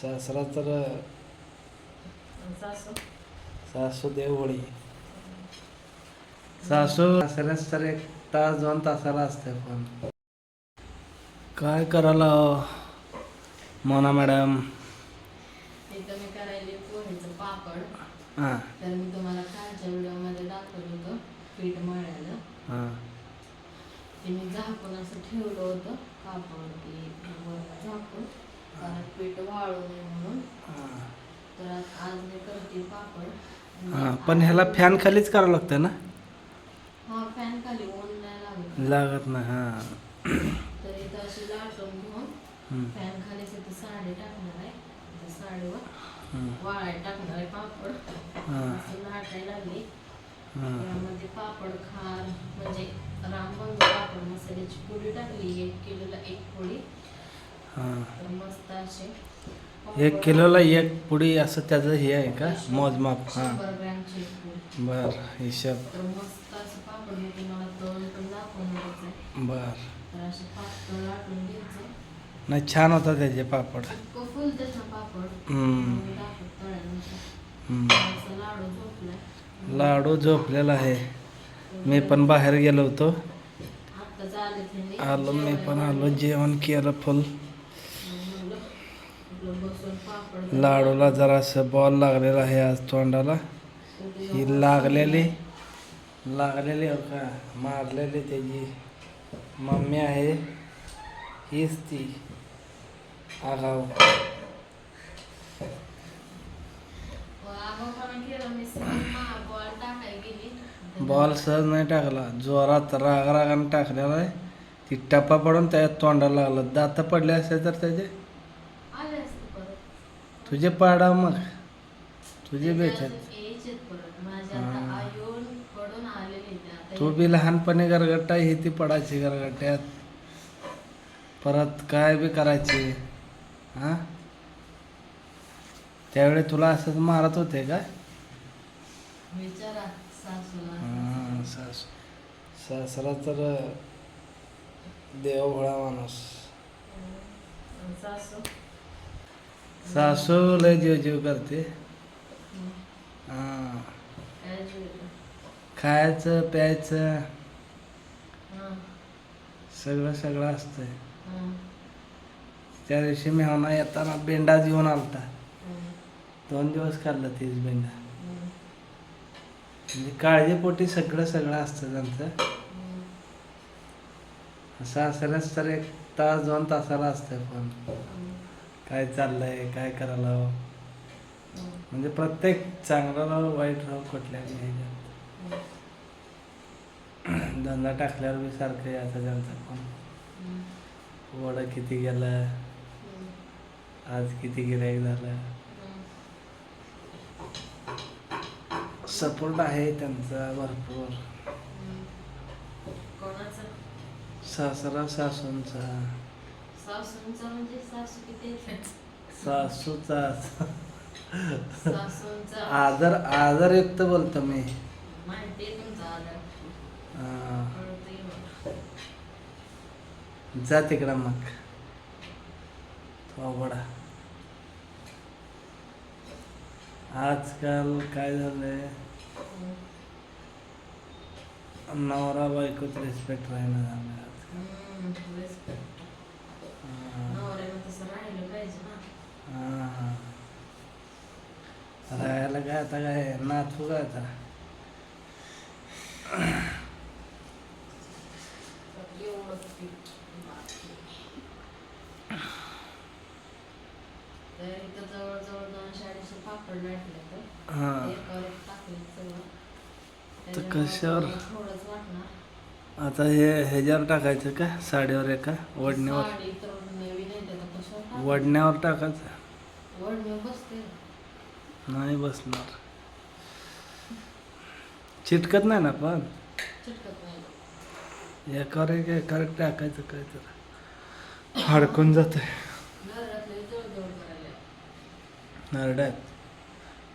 सासरा तर सासू सासू देवळी सासू सासऱ्याच तर 1 तास 2 तासाला असते पण काय करायला मोना मॅडम. इथं मी करायले पोहेचं पापड. हां तर मी तुम्हाला कालच्या व्हिडिओमध्ये दाखवलं होतं पीठ मळायला. हां ते मी झाकून असं ठेवलं होतं कापड की वर झाकून, कारण पीठ वाळू नये म्हणून. तर आज मी करते पापड. हां पण ह्याला फॅन खालीच करावं लागतं ना? हा, फॅन खाली ऊन नाही लागत. लागत नाही. हां तर इथं अशी लाटून घेऊन फॅन खालीच इथं साडी टाकणार आहे. त्या साडीवर वाळायला टाकणार आहे पापड. असं लाटायला लागली. त्यामध्ये पापड खार म्हणजे रामबंधू पापड मसाल्याची पुडी टाकली 1 किलोला 1 पुडी. तर मस्त असे 1 किलोला 1 पुडी असं त्याचं हे आहे का मोजमाप? 100 ग्रॅमची एक पुडी. बर हिशोब. तर मस्त असं पापड मी तुम्हाला तळून पण दाखवणार आहे. बर तर असे पापड लाटून घ्यायचे. नाही छान होता त्याचे पापड. इतकं फुलतेच ना पापड. मी दाखवत तळ्यानंतर. असं लाडू झोपलाय. लाडू झोपलेला आहे. मी पण बाहेर गेलो होतो. आता झाले त्यांनी आलो मी पण आलो जेवण केलं फुल. म्हणलं आपलं बसून पापड लाडूला जरासं बॉल लागलेला आहे आज तोंडाला. ही लागलेली हो का मारलेली त्याची मम्मी आहे. हीच ती आगाव. बॉल सहज नाही टाकला, जोरात रागाने टाकलेला आहे. ती टप्पा पडून त्याच्यात तोंडाला लागलं. दात पडले असेल तर त्याचे आले असते परत. तुझे पाडा मग तुझे भेटत. तू बी लहानपणी गरगट्टा ही ती पडायची गरगट्ट्यात. परत काय बी करायची. हां त्यावेळी तुला असंच मारत होते का? विचारा सासूला. हां सासरा तर देवभोळा माणूस. सासू सासू लय जीव करते. हां काय जेवलं? खायचं प्यायचं हां सगळं असतंय. हां त्या दिवशी मेहना येताना बेंडाच घेऊन आलता. 2 दिवस खाल्लं तीच बेंडा. म्हणजे काळजीपोटी सगळं असतं त्यांचं. सासऱ्याच तर 1 तास 2 तासाला असतंय पण काय चाललंय काय करायला. म्हणजे प्रत्येक चांगलं राहो वाईट राहो कुठल्याही ह्याच्यात धंदा टाकल्यावर बी सारखं यायचं त्यांचं पण. वडं किती गेलं, आज किती गिऱ्हाईक झालं. सपोर्ट आहे त्यांचा भरपूर. कोणाचा? सासरा सासूंचा. सासूंचा म्हणजे सासू किती आहेत? सासूचा सासूंचा आदर युक्त बोलतो मी. माहिती आहे तुमचा आदर. कळतंय मला. जा तिकडं मग तो बडा. आजकाल काय झालंय नवरा बायकोत रिस्पेक्ट राहिला झालं आजकाल. रिस्पेक्ट. नवऱ्यानं तसं राहिलं पाहिजे ना. राहायला काय आता काय नाचू काय आता. एवढंच पीठ बाकी. तर इथं जवळजवळ 200-250 पापड लाटले. तर एकावर एक टाकले सगळं. तर कशावर थोडंच वाटणार. आता हे ह्याच्यावर टाकायचं का साडीवर एका वडण्यावर? साडी तर नवीन आहे त्याला कशावर टाकायचं? वडण्यावर टाकायचं. वडण्यावर बसते. नाही बसणार. चिटकत नाही ना पण. चिटकत नाही. एकावर एक टाकायचं काय तर हडकून जाते. घरातले जवळ करायला. नरड्यात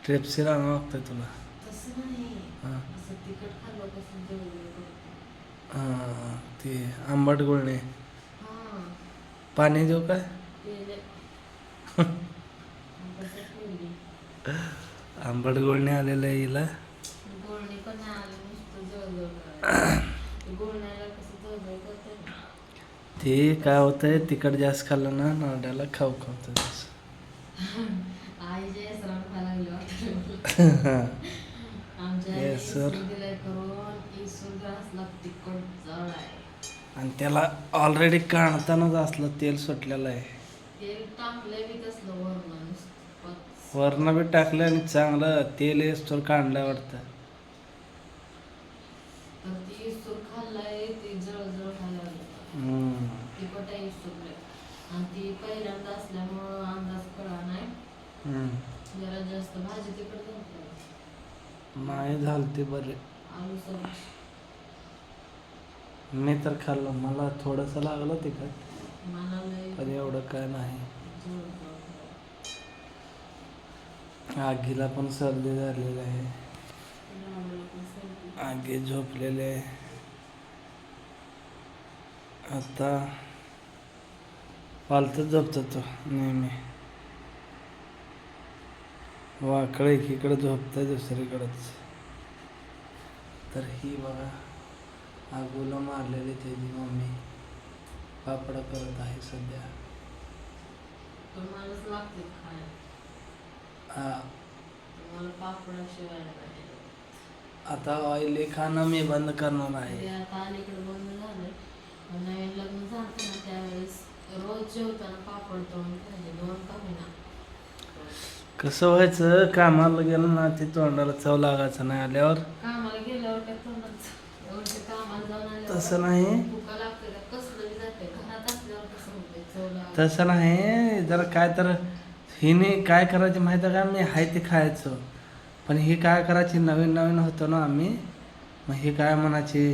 ट्रेप्सिल आणावं लागतंय तुला. तसं नाही. हां असं तिखट खाल्लं कसं जवळ करतो. हां ते आंबट गुळणे. हां पाणी देऊ काय? केले. कसं ठेवली आंबट गोळणी आलेलं आहे हिला. गोळणी पण नाही आली, नुसतं जळजळ करायला. गोळण्याला कसं जळजळ करते ना. ते काय होतंय, तिखट जास्त खाल्लं ना नरड्याला खाऊ खावतं तसं. आईच्या इसराम खायला लागली वाटतं. आमच्या आईने Yes, sir. इसूर दिलाय करून, इसूर घासला तिखट जळ आहे. आणि त्याला ऑलरेडी काढतानाच असलं तेल सुटलेलं आहे. तेल टाकलंय मी तसलं वरण नुसतं. वरनं बी टाकलं आणि चांगलं तेल येस्तोर काढलं वाटतं. तर ती इसूर खाल्लाय, ती जळजळ खायला लागली. हम्म. तिखट आहे इसूरले. आणि ती पहिल्यांदा असल्यामुळं अंदाज कळा नाही. हम्म. जरा जास्त भाजी तिखट झाली. नाही झालं ते बरे. आलू सब्जी. मी तर खाल्लं, मला थोडंसं लागलं तिखट, मला लय पण एवढं काय नाही. जळजळ. आगीला पण सर्दी झालेली आहे. लावलं पण सर्दी. आगी झोपलेले आहे. आता पालतच झोपतो तो नेहमी. वाकडं एकीकडे झोपतंय दुसरीकडंच. तर ही बघा आगूला मारलेली त्याची मम्मी पापड करत आहे सध्या. तुम्हालाच लागते खायला. हा, तुम्हाला पापडाशिवाय नाही. आता ऑइली खाणं मी बंद करणार आहे. ते आता अलीकडे बंद झालंय. नवीन लग्न झालं ना त्यावेळेस रोज जेवताना पापड तळून खायचे, 2 का होईना. कसं व्हायचं, कामाला गेलं ना ते तोंडाला चव लागायचं नाही. आल्यावर कामाला गेल्यावर काय तोंडात एवढं कामाला जाऊन आल्यावर तसं नाही. भुका लागते का कसलं बी जाते. घरात असल्यावर कसं होतंय चव लागते. तसं नाही, जरा काय तर हिने काय करायची माहिती आहे का, मी हाय ते खायचं. पण ही काय करायची, नवीन नवीन होतो ना आम्ही, मग ही काय म्हणायची,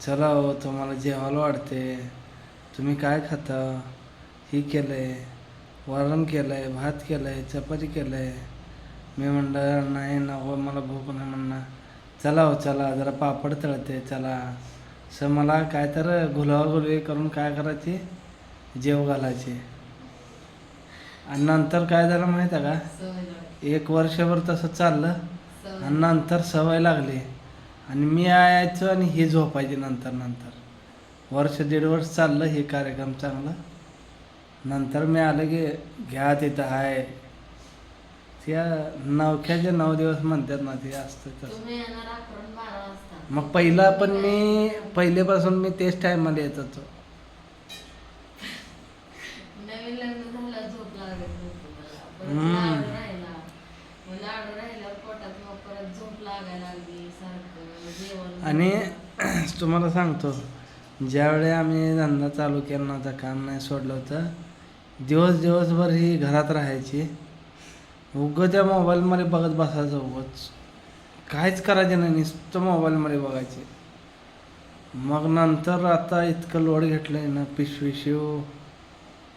चला हो तुम्हाला जेवायला वाढते, तुम्ही काय खाता, ही केलं आहे, वरण केलं आहे, भात केलं आहे, चपाती केलं आहे. मी म्हणलं नाही नको, मला भूक नाही. म्हणणं चला हो चला जरा पापड तळते चला. असं मला काय तर गुलावगुलवी करून काय करायची, जेव घालायची. आणि नंतर काय झालं माहीत आहे का, सवय लागते. 1 वर्षभर तसं चाललं सवय. आणि नंतर सवय लागली. आणि मी यायचो आणि ही झोपायची नंतर नंतर. 1-1.5 वर्ष चाललं हे कार्यक्रम चांगला. नंतर मी आलं की घ्या तिथं आहे. त्या नवख्याचे 9 दिवस म्हणतात ना, ते असतं तसं. तुम्ही येणार 11-12 वाजता. मग पहिला पण मी पहिलेपासून मी तेच टायमाला येत होतो. नवीन लग्न झालं झोप लागत नव्हती मला. परत हम्म. लाडू राहिला. मग लाडू राहिल्यावर पोटात मग परत झोप लागायला लागली सारखं जेवण. आणि तुम्हाला सांगतो, ज्यावेळी आम्ही धंदा चालू केला नव्हता, काम नाही सोडलं होतं, दिवसभर ही घरात राहायची. उगं त्या मोबाईलमध्ये बघत बसायचं. उगंच काहीच करायचं नाही, नुसतं मोबाईलमध्ये बघायचे. मग नंतर आता इतकं लोड घेतलं आहे ना, पिशवी शिव,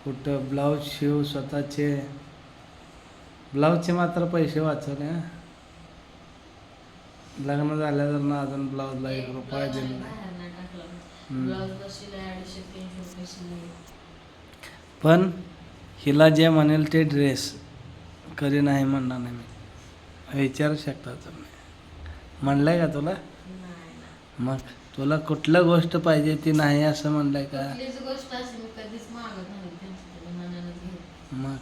कुठं ब्लाऊज शिव, स्वतःचे ब्लाऊजचे मात्र पैसे वाचवले. हं. लग्न झाल्यावर ना अजून ब्लाऊजला 1 रुपया दिला नाही. बाहेर नाही टाकला. हम्म. ब्लाऊजला शिलाई 250-300 रुपये शिलाई. पण हिला जे म्हणेल ते ड्रेस कधी नाही म्हणणार नाही मी. विचारू शकता तुम्ही, म्हणलंय का तुला? नाही ना. मग तुला कुठलं गोष्ट पाहिजे ती नाही असं म्हणलंय का? कुठलीच गोष्ट अशी मी कधीच मागत नाही त्यांच्या मनानं घे. मग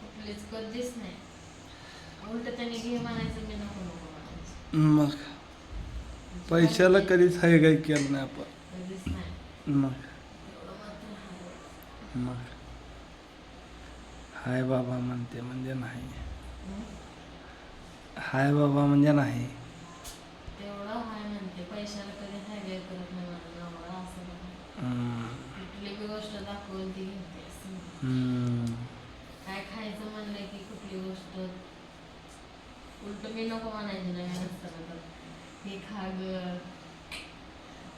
कुठलीच कधीच नाही. उलट त्यांनी घे म्हणायचं, मी नको नको म्हणायचं. मग पैशाला कधीच हाय काय केलं नाही आपण. कधीच नाही. मग एवढं मात्र आहे. मग हाय बाबा म्हणते म्हणजे नाही, हाय बाबा म्हणजे नाही. तेवढं हाय म्हणते, पैशाला कधी हाय काय करत नाही माझं नवरा असं नाही. हम्म. कुठली बी गोष्ट दाखवून ती घेते असं. हम्म. काय खायचं म्हणलं की कुठली गोष्ट उलट मी नको म्हणायची नाही नसताना तर हे खा ग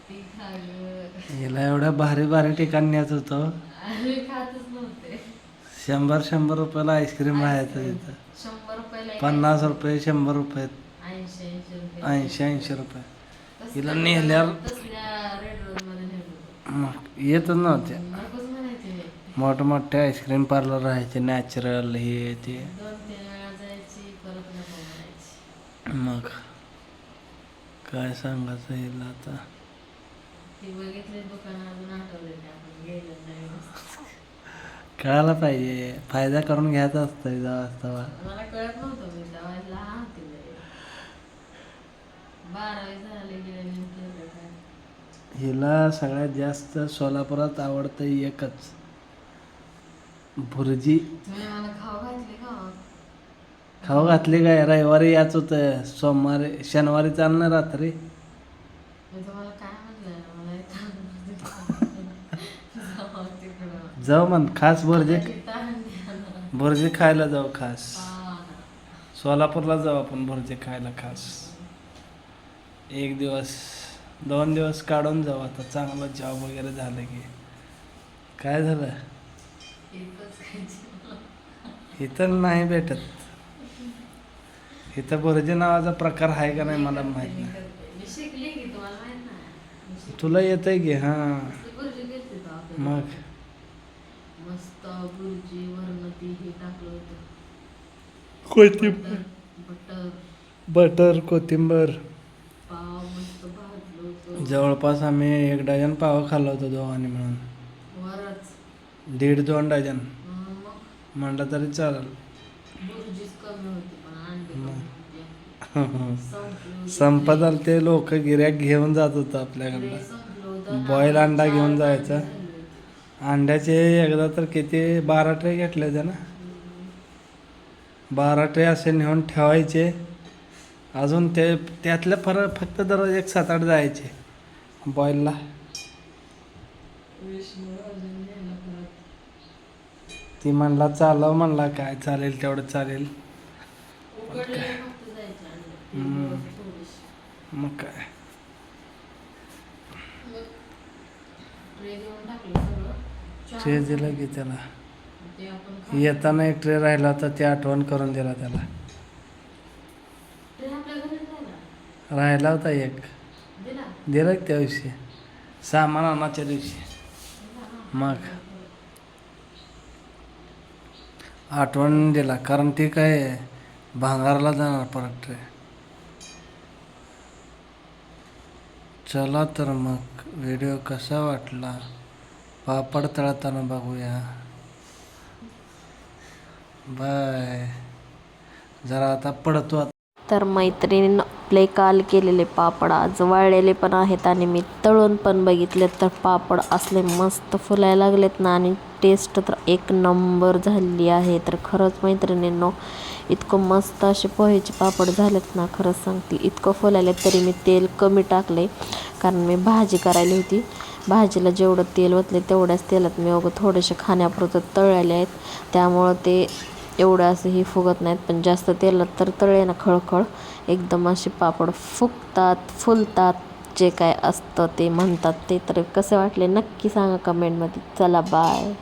ती खा ग. हिला एवढ्या भारी भारी ठिकाणी नेत होतो. मी खातच नव्हते. 100 रुपयाला आईस्क्रीम राहायचं तिथं. 100 रुपयाला 50 रुपये, 100 रुपये, 80 रुपये. 80 रुपये. हिला नेल्यावर तसल्या रेड रोड मध्ये नेलं होतं. मग येतच नव्हते. नकोच म्हणायचे मी. मोठमोठे आईस्क्रीम पार्लर राहायचे नॅचरल हे ते 2-3 वेळा जायची परत नको म्हणायची. मग काय सांगायचं हिला आता. ती बघितले दुकान अजून आठवले ते आपण गेलं नाही. कळायला पाहिजे फायदा करून घ्यायचा असतं जावा मला कळत नव्हतं मी तेव्हा लहान होते लय. 12वी झाले गेल्यानंतर काय. हिला सगळ्यात जास्त सोलापुरात आवडतं एकच भुर्जी. तुम्ही मला खाऊ घातले का? खाऊ घातली काय रविवारी याच होतं सोमवारी शनिवारी चालणार रात्री मी तुम्हाला काय म्हणलं मला तिकडं जाऊ म्हण खास भुर्जी ताण द्या. भुर्जी खायला जाऊ खास हा. सोलापूरला जाऊ आपण भुर्जी खायला खास 1 दिवस 2 दिवस काढून जाऊ आता चांगलं जॉब वगैरे झालं की. काय झालं एकच खायची. इथं नाही भेटत. इथं भुर्जी नावाचा प्रकार आहे का नाही मला माहित नाही. मी शिकले की तुम्हाला माहित नाही. मी शिकले. तुला येतंय की हां बुर्जी केलती का आपल्या मग घरी? मस्त बुर्जी वरण ती हे टाकलं होतं कोथिंबीर बटर बटर कोथिंबीर पाव मस्त भाजलं होतं. जवळपास आम्ही 1 डझन पाव खाल्लो होतो दोघांनी मिळून. वरच 1.5-2 डझन मग म्हणलं तरी चालेल. बुर्जीच कमी होती पण अंडे कमी होते. संपली होती. संपत आलं ते लोक गिऱ्हाईक घेऊन जात होतं आपल्याकडनं. संपलं होतं. बॉईल अंडा घेऊन 4 जायचा. झाले होते. अंड्याचे एकदा तर किती 12 ट्रे घेतले होते ना. 12 ट्रे असे नेऊन ठेवायचे. अजून ते त्यातले फक्त दररोज 1 7-8 जायचे बॉईलला. विष्णू अजून नेलं परत. ती म्हणला चालव म्हणला काय चालेल तेवढं चालेल. उकडलेले फक्त जायचे अंडे. हम्म. थोडेसे. मग काय मग ट्रे देऊन टाकलं सगळं. ट्रे दिला की त्याला. ते आपण खाऊ. येताना 1 ट्रे राहिला होता ते आठवण करून दिला त्याला. ट्रे आपल्या घरी जायला राहिला होता 1 दिला. दिला की त्या दिवशी सामान आणाच्या दिवशी. मग आठवण दिला कारण ती काय भांगारला जाणार परत ट्रे. चला तर मग व्हिडिओ कसा वाटला पापड तळताना बघूया. बाय. जरा आता पडतो. तर मैत्रिणीनं आपले काल केलेले पापड आज वाळलेले पण आहेत आणि मी तळून पण बघितले तर पापड असले मस्त फुलायला लागलेत ना आणि टेस्ट तर 1 नंबर झालेली आहे. तर खरंच मैत्रिणींनो इतकं मस्त असे पोह्याचे पापड झालेत ना खरंच सांगते. इतकं फुलायले तरी मी तेल कमी टाकले कारण मी भाजी करायली होती. भाजीला जेवढं तेल ओतले तेवढ्याच तेलात मी थोडेसे खाण्यापुरतं तळलेले आहेत. त्यामुळं ते एवढं असं ही फुगत नाहीत पण जास्त तेलात तर तळे ना खळखळ एकदम असे पापड फुगतात फुलतात जे काय असतं ते म्हणतात ते. तर कसे वाटले नक्की सांगा कमेंटमध्ये. चला बाय.